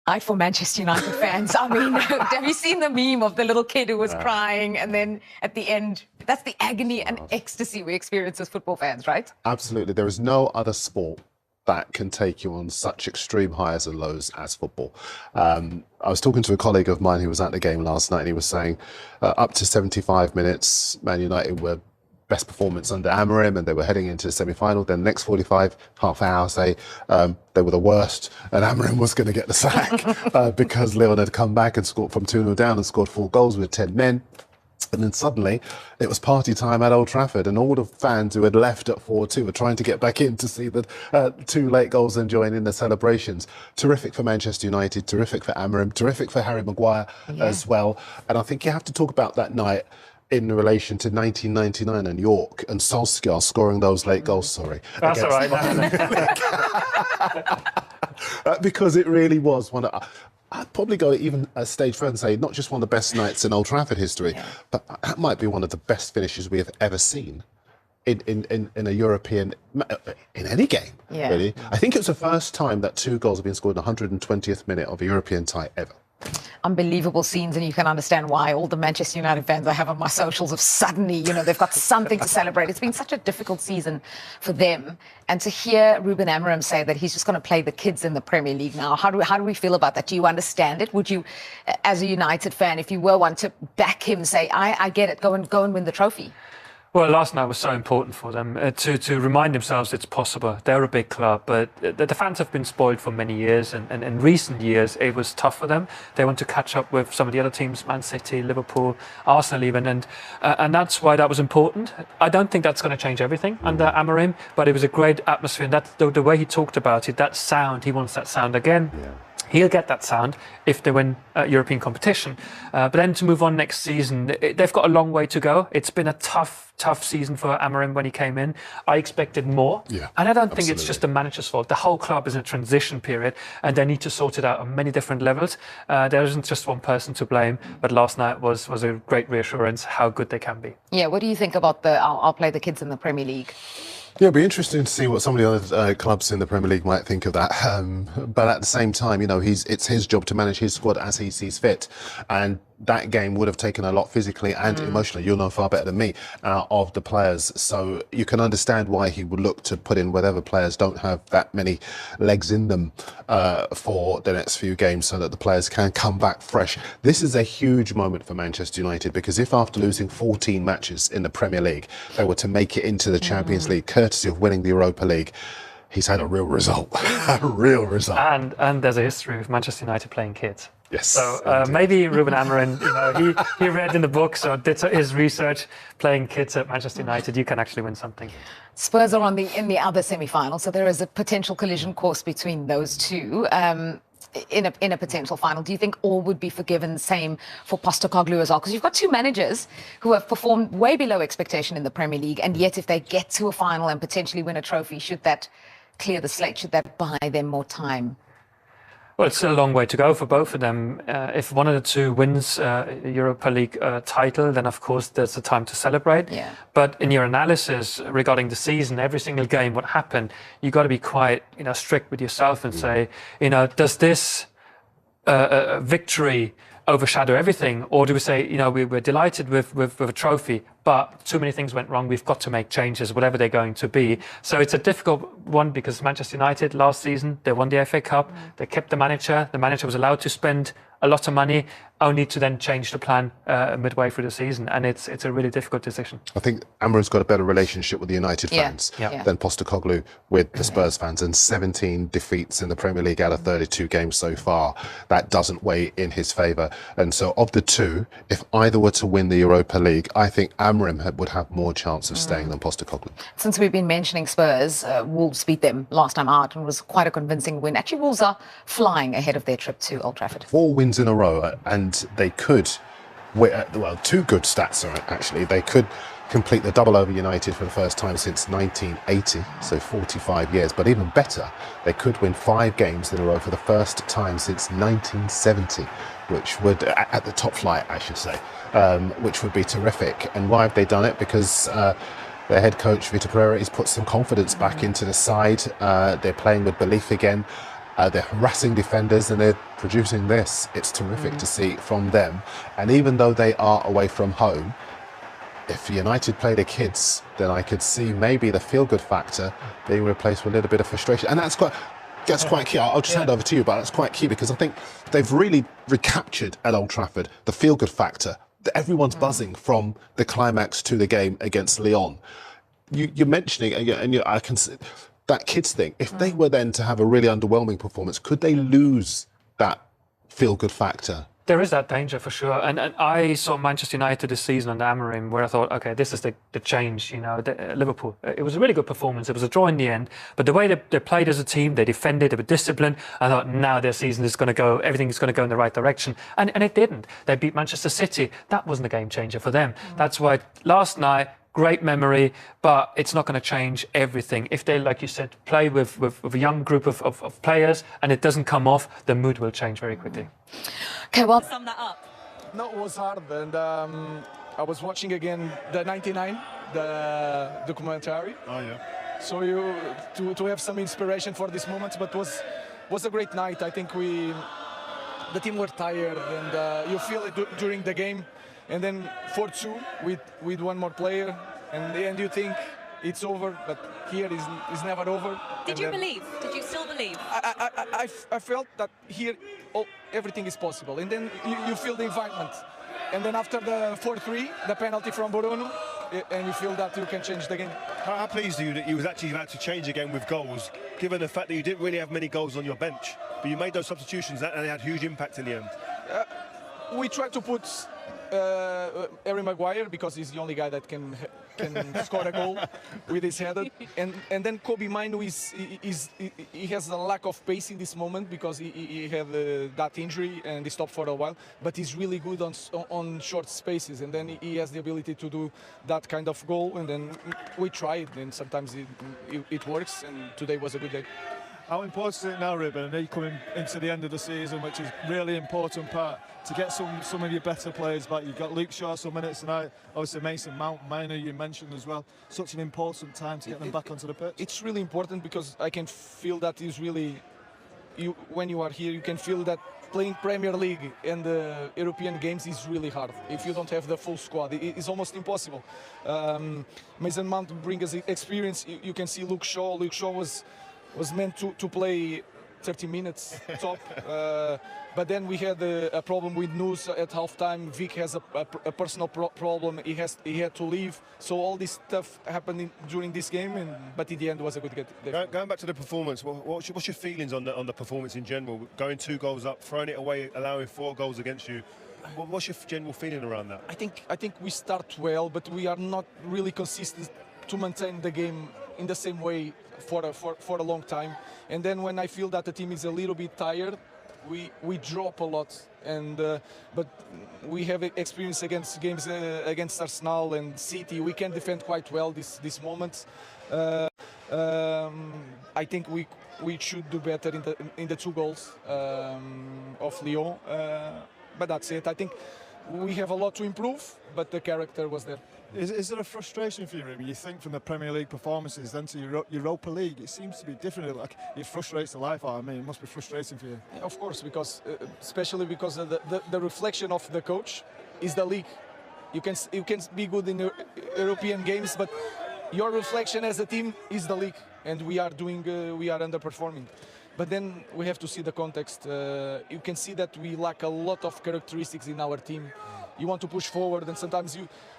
night for Manchester United fans. I mean, have you seen the meme of the little kid who was crying, and then at the end, that's the agony and ecstasy we experience as football fans, right? Absolutely. There is no other sport that can take you on such extreme highs and lows as football. I was talking to a colleague of mine who was at the game last night, and he was saying up to 75 minutes, Man United were best performance under Amorim, and they were heading into the semi-final. Then the next 45, half hour, say, they were the worst, and Amorim was going to get the sack because Leon had come back and scored from 2-0 down and scored 4 goals with 10 men. And then suddenly it was party time at Old Trafford, and all the fans who had left at 4-2 were trying to get back in to see the 2 late goals and join in the celebrations. Terrific for Manchester United, terrific for Amorim, terrific for Harry Maguire as well. And I think you have to talk about that night in relation to 1999 and York and Solskjaer scoring those late goals. Sorry. That's all right. Because it really was one of... I'd probably go even a stage further and say not just one of the best nights in Old Trafford history, but that might be one of the best finishes we have ever seen in a European, in any game, really. I think it was the first time that 2 goals have been scored in the 120th minute of a European tie ever. Unbelievable scenes, and you can understand why all the Manchester United fans I have on my socials have suddenly, they've got something to celebrate. It's been such a difficult season for them, and to hear Ruben Amorim say that he's just going to play the kids in the Premier League now, how do we feel about that? Do you understand it? Would you, as a United fan, if you were one, to back him, say, I get it, go and win the trophy? Well, last night was so important for them to remind themselves it's possible. They're a big club, but the fans have been spoiled for many years, and in recent years it was tough for them. They want to catch up with some of the other teams, Man City, Liverpool, Arsenal even, and that's why that was important. I don't think that's going to change everything under Amorim, but it was a great atmosphere, and that's the way he talked about it, that sound, he wants that sound again. He'll get that sound if they win European competition. But then to move on next season, they've got a long way to go. It's been a tough season for Amorim when he came in. I expected more. And I don't think it's just the manager's fault. The whole club is in a transition period, and they need to sort it out on many different levels. There isn't just one person to blame, but last night was a great reassurance how good they can be. Yeah, what do you think about I'll play the kids in the Premier League? Yeah, it'll be interesting to see what some of the other clubs in the Premier League might think of that. But at the same time, it's his job to manage his squad as he sees fit. And that game would have taken a lot physically and emotionally, you'll know far better than me, of the players. So you can understand why he would look to put in whatever players don't have that many legs in them for the next few games, so that the players can come back fresh. This is a huge moment for Manchester United, because if after losing 14 matches in the Premier League, they were to make it into the Champions League, courtesy of winning the Europa League, he's had a real result. A real result. And there's a history of Manchester United playing kids. Yes. So maybe Ruben Amorim, he read in the books or did his research, playing kids at Manchester United, you can actually win something. Spurs are in the other semi-final, so there is a potential collision course between those two. In a potential final, do you think all would be forgiven? Same for Postecoglou as well, because you've got 2 managers who have performed way below expectation in the Premier League, and yet if they get to a final and potentially win a trophy, should that clear the slate? Should that buy them more time? Well, it's still a long way to go for both of them. If one of the 2 wins Europa League title, then of course there's a time to celebrate. But in your analysis regarding the season, every single game, what happened, you got to be quite strict with yourself and say, does this victory overshadow everything, or do we say, we're delighted with a trophy, but too many things went wrong, we've got to make changes, whatever they're going to be. So it's a difficult one, because Manchester United last season, they won the FA Cup, they kept the manager was allowed to spend a lot of money, only to then change the plan midway through the season, and it's a really difficult decision. I think Amorim's got a better relationship with the United fans than Postecoglou with the Spurs fans, and 17 defeats in the Premier League out of 32 games so far. That doesn't weigh in his favour. And so of the 2, if either were to win the Europa League, I think Amorim would have more chance of staying than Postecoglou. Since we've been mentioning Spurs, Wolves beat them last time out and was quite a convincing win. Actually, Wolves are flying ahead of their trip to Old Trafford. 4 wins in a row, and they could, 2 good stats are actually, they could complete the double over United for the first time since 1980, so 45 years. But even better, they could win 5 games in a row for the first time since 1970, which would, at the top flight, I should say, which would be terrific. And why have they done it? Because their head coach, Vitor Pereira, has put some confidence back into the side. They're playing with belief again. They're harassing defenders and they're producing this. It's terrific to see from them. And even though they are away from home, if United play the kids, then I could see maybe the feel-good factor being replaced with a little bit of frustration. And that's quite key. I'll just hand over to you, but that's quite key because I think they've really recaptured at Old Trafford the feel-good factor. Everyone's buzzing from the climax to the game against Lyon. You're mentioning, and I can see that kids thing. If they were then to have a really underwhelming performance, could they lose that feel-good factor? There is that danger for sure. And I saw Manchester United this season under Amorim where I thought, okay, this is the change, Liverpool. It was a really good performance. It was a draw in the end. But the way they played as a team, they defended, they were disciplined. I thought now their season is going to go, everything's going to go in the right direction. And it didn't. They beat Manchester City. That wasn't a game changer for them. That's why last night, great memory, but it's not going to change everything. If they, like you said, play with a young group of players and it doesn't come off, the mood will change very quickly. Okay, well, Sum that up. No, it was hard, and I was watching again the 99, the documentary. Oh yeah. So to have some inspiration for this moment, but was a great night. I think the team were tired, and you feel it during the game, and then 4-2 with one more player, and in the end you think it's over, but here is never over. Did you believe? Did you still believe? I felt that here everything is possible, and then you feel the environment, and then after the 4-3, the penalty from Bruno, and you feel that you can change the game. How pleased are you that you was actually about to change again with goals, given the fact that you didn't really have many goals on your bench, but you made those substitutions and they had huge impact in the end? We tried to put Harry Maguire because he's the only guy that can score a goal with his header, and then Kobe Mino he has a lack of pace in this moment because he had that injury and he stopped for a while, but he's really good on short spaces, and then he has the ability to do that kind of goal, and then we tried, and sometimes it works, and today was a good day. How important is it now, Ruben? I know you're coming into the end of the season, which is a really important part, to get some of your better players back. You've got Luke Shaw some minutes tonight, obviously Mason Mount, Minor you mentioned as well. Such an important time to get them back onto the pitch. It's really important because I can feel that is really, when you are here, you can feel that playing Premier League and the European games is really hard. If you don't have the full squad, it's almost impossible. Mason Mount brings us experience. You can see Luke Shaw. Luke Shaw was meant to play 30 minutes top, but then we had a problem with Nus at halftime. Vic has a personal problem. He had to leave. So all this stuff happened during this game, but in the end it was a good game. Going back to the performance, what's your feelings on the performance in general? Going 2 goals up, throwing it away, allowing 4 goals against you. What's your general feeling around that? I think we start well, but we are not really consistent to maintain the game in the same way for a long time, and then when I feel that the team is a little bit tired, we drop a lot, and but we have experience against games against Arsenal and City. We can defend quite well this moment. I think we should do better in the 2 goals of Lyon, but that's it. I think we have a lot to improve, but the character was there. Is there a frustration for you, Ruben? You think from the Premier League performances then to Europa League, it seems to be different. Like it frustrates the life out of me. It must be frustrating for you. Yeah, of course, because especially because of the reflection of the coach is the league. You can be good in European games, but your reflection as a team is the league, and we are underperforming. But then we have to see the context. You can see that we lack a lot of characteristics in our team. You want to push forward, and sometimes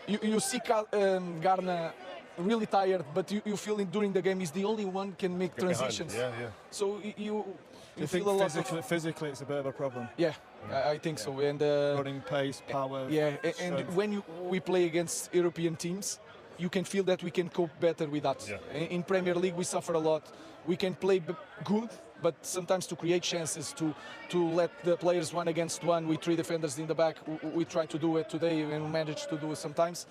you see Garner really tired, but you feel during the game he's the only one can make transitions. Yeah. So you think feel a lot physically it's a bit of a problem? Yeah, I think so. And running pace, power. Yeah, and when we play against European teams, you can feel that we can cope better with that. Yeah. In Premier League, we suffer a lot. We can play good, but sometimes to create chances, to let the players 1 against 1 with 3 defenders in the back, we try to do it today and we manage to do it sometimes.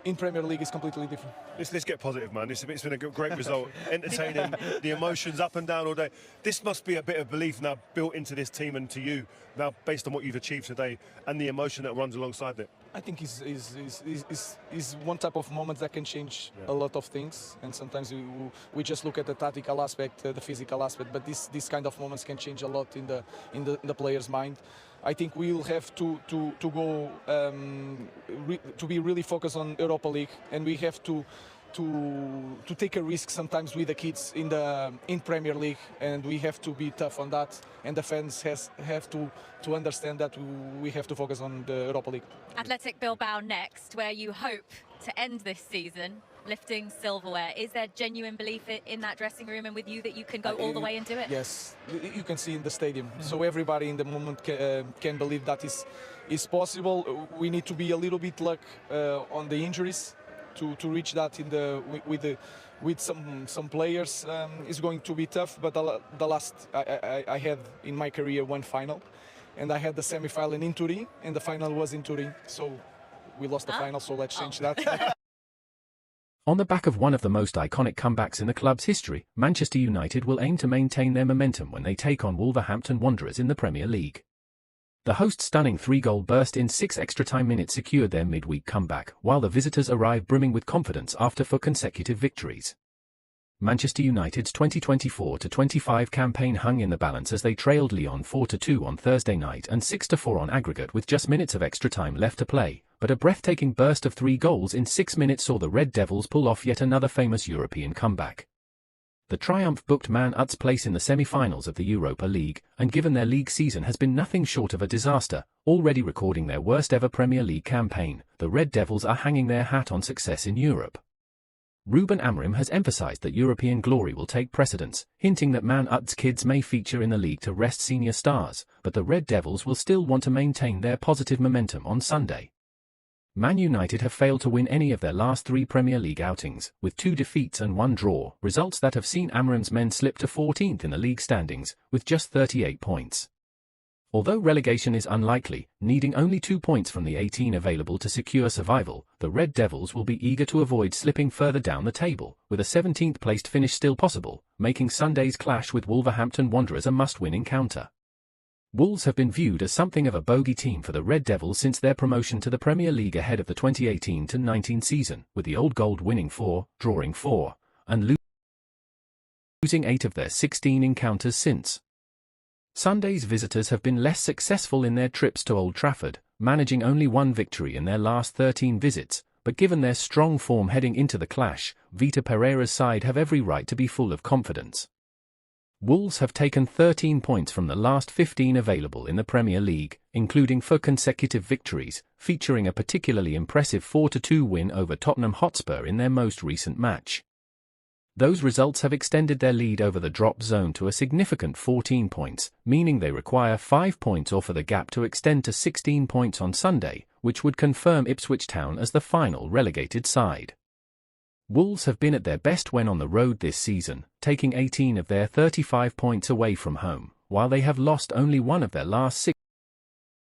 in Premier League is completely different. Let's get positive, man. It's been a great result. Entertaining, the emotions up and down all day. This must be a bit of belief now built into this team and to you now, based on what you've achieved today and the emotion that runs alongside it. I think is one type of moment that can change a lot of things, and sometimes we just look at the tactical aspect, the physical aspect, but this kind of moments can change a lot in the player's mind. I think we'll have to go to be really focused on Europa League, and we have to take a risk sometimes with the kids in Premier League, and we have to be tough on that, and the fans have to understand that we have to focus on the Europa League. Athletic Bilbao next, where you hope to end this season lifting silverware. Is there genuine belief in that dressing room and with you that you can go all the way and do it? Yes, you can see in the stadium. So everybody in the moment can believe that is possible. We need to be a little bit luck on the injuries to reach that with some players. Is going to be tough. But the last I had in my career one final, and I had the semi-final in Turin, and the final was in Turin. So we lost the final. So let's change that. On the back of one of the most iconic comebacks in the club's history, Manchester United will aim to maintain their momentum when they take on Wolverhampton Wanderers in the Premier League. The host's stunning 3-goal burst in 6 extra-time minutes secured their midweek comeback, while the visitors arrived brimming with confidence after 4 consecutive victories. Manchester United's 2024-25 campaign hung in the balance as they trailed Lyon 4-2 on Thursday night and 6-4 on aggregate with just minutes of extra time left to play, but a breathtaking burst of 3 goals in 6 minutes saw the Red Devils pull off yet another famous European comeback. The triumph booked Man Ut's place in the semi-finals of the Europa League, and given their league season has been nothing short of a disaster, already recording their worst ever Premier League campaign, the Red Devils are hanging their hat on success in Europe. Ruben Amorim has emphasized that European glory will take precedence, hinting that Man Ut's kids may feature in the league to rest senior stars, but the Red Devils will still want to maintain their positive momentum on Sunday. Man United have failed to win any of their last 3 Premier League outings, with 2 defeats and 1 draw, results that have seen Amorim's men slip to 14th in the league standings, with just 38 points. Although relegation is unlikely, needing only 2 points from the 18 available to secure survival, the Red Devils will be eager to avoid slipping further down the table, with a 17th placed finish still possible, making Sunday's clash with Wolverhampton Wanderers a must-win encounter. Wolves have been viewed as something of a bogey team for the Red Devils since their promotion to the Premier League ahead of the 2018-19 season, with the Old Gold winning 4, drawing 4, and losing 8 of their 16 encounters since. Sunday's visitors have been less successful in their trips to Old Trafford, managing only 1 victory in their last 13 visits, but given their strong form heading into the clash, Vitor Pereira's side have every right to be full of confidence. Wolves have taken 13 points from the last 15 available in the Premier League, including 4 consecutive victories, featuring a particularly impressive 4-2 win over Tottenham Hotspur in their most recent match. Those results have extended their lead over the drop zone to a significant 14 points, meaning they require 5 points or for the gap to extend to 16 points on Sunday, which would confirm Ipswich Town as the final relegated side. Wolves have been at their best when on the road this season, taking 18 of their 35 points away from home, while they have lost only 1 of their last 6